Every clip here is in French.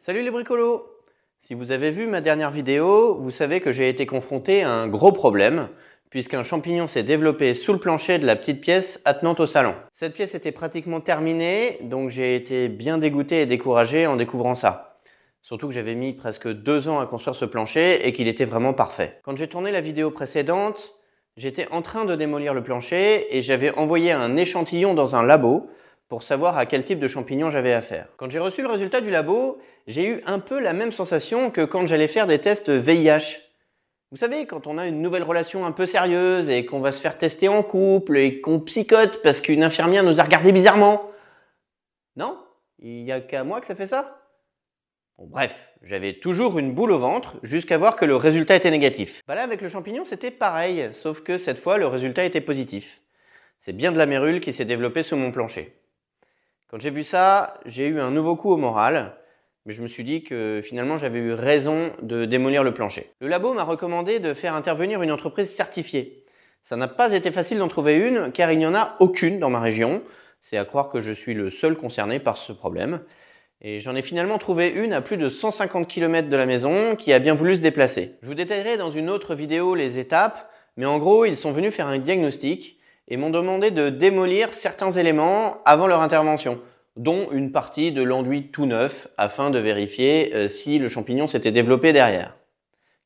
Salut les bricolos! Si vous avez vu ma dernière vidéo, vous savez que j'ai été confronté à un gros problème, puisqu'un champignon s'est développé sous le plancher de la petite pièce attenante au salon. Cette pièce était pratiquement terminée, donc j'ai été bien dégoûté et découragé en découvrant ça. Surtout que j'avais mis presque 2 ans à construire ce plancher et qu'il était vraiment parfait. Quand j'ai tourné la vidéo précédente, j'étais en train de démolir le plancher et j'avais envoyé un échantillon dans un labo pour savoir à quel type de champignon j'avais affaire. Quand j'ai reçu le résultat du labo, j'ai eu un peu la même sensation que quand j'allais faire des tests VIH. Vous savez, quand on a une nouvelle relation un peu sérieuse et qu'on va se faire tester en couple et qu'on psychote parce qu'une infirmière nous a regardé bizarrement. Non? Il n'y a qu'à moi que ça fait ça? Bon, bref, j'avais toujours une boule au ventre jusqu'à voir que le résultat était négatif. Bah là, avec le champignon, c'était pareil, sauf que cette fois, le résultat était positif. C'est bien de la mérule qui s'est développée sous mon plancher. Quand j'ai vu ça, j'ai eu un nouveau coup au moral, mais je me suis dit que finalement j'avais eu raison de démolir le plancher. Le labo m'a recommandé de faire intervenir une entreprise certifiée. Ça n'a pas été facile d'en trouver une car il n'y en a aucune dans ma région. C'est à croire que je suis le seul concerné par ce problème. Et j'en ai finalement trouvé une à plus de 150 km de la maison qui a bien voulu se déplacer. Je vous détaillerai dans une autre vidéo les étapes, mais en gros ils sont venus faire un diagnostic et m'ont demandé de démolir certains éléments avant leur intervention, dont une partie de l'enduit tout neuf, afin de vérifier si le champignon s'était développé derrière.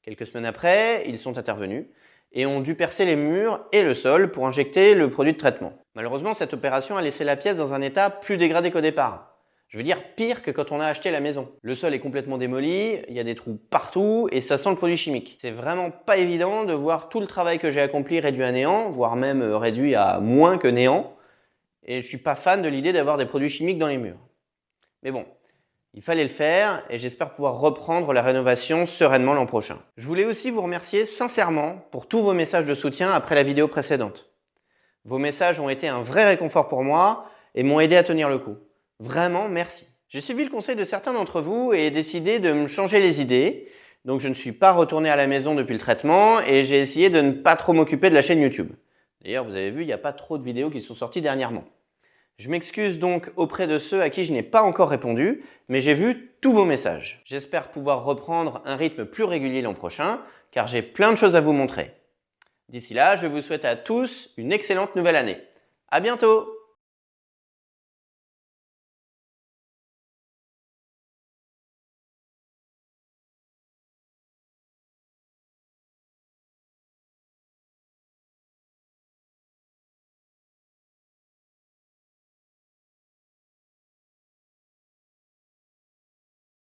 Quelques semaines après, ils sont intervenus et ont dû percer les murs et le sol pour injecter le produit de traitement. Malheureusement, cette opération a laissé la pièce dans un état plus dégradé qu'au départ. Je veux dire pire que quand on a acheté la maison. Le sol est complètement démoli, il y a des trous partout et ça sent le produit chimique. C'est vraiment pas évident de voir tout le travail que j'ai accompli réduit à néant, voire même réduit à moins que néant. Et je suis pas fan de l'idée d'avoir des produits chimiques dans les murs. Mais bon, il fallait le faire et j'espère pouvoir reprendre la rénovation sereinement l'an prochain. Je voulais aussi vous remercier sincèrement pour tous vos messages de soutien après la vidéo précédente. Vos messages ont été un vrai réconfort pour moi et m'ont aidé à tenir le coup. Vraiment, merci. J'ai suivi le conseil de certains d'entre vous et décidé de me changer les idées. Donc je ne suis pas retourné à la maison depuis le traitement et j'ai essayé de ne pas trop m'occuper de la chaîne YouTube. D'ailleurs, vous avez vu, il n'y a pas trop de vidéos qui sont sorties dernièrement. Je m'excuse donc auprès de ceux à qui je n'ai pas encore répondu, mais j'ai vu tous vos messages. J'espère pouvoir reprendre un rythme plus régulier l'an prochain, car j'ai plein de choses à vous montrer. D'ici là, je vous souhaite à tous une excellente nouvelle année. À bientôt!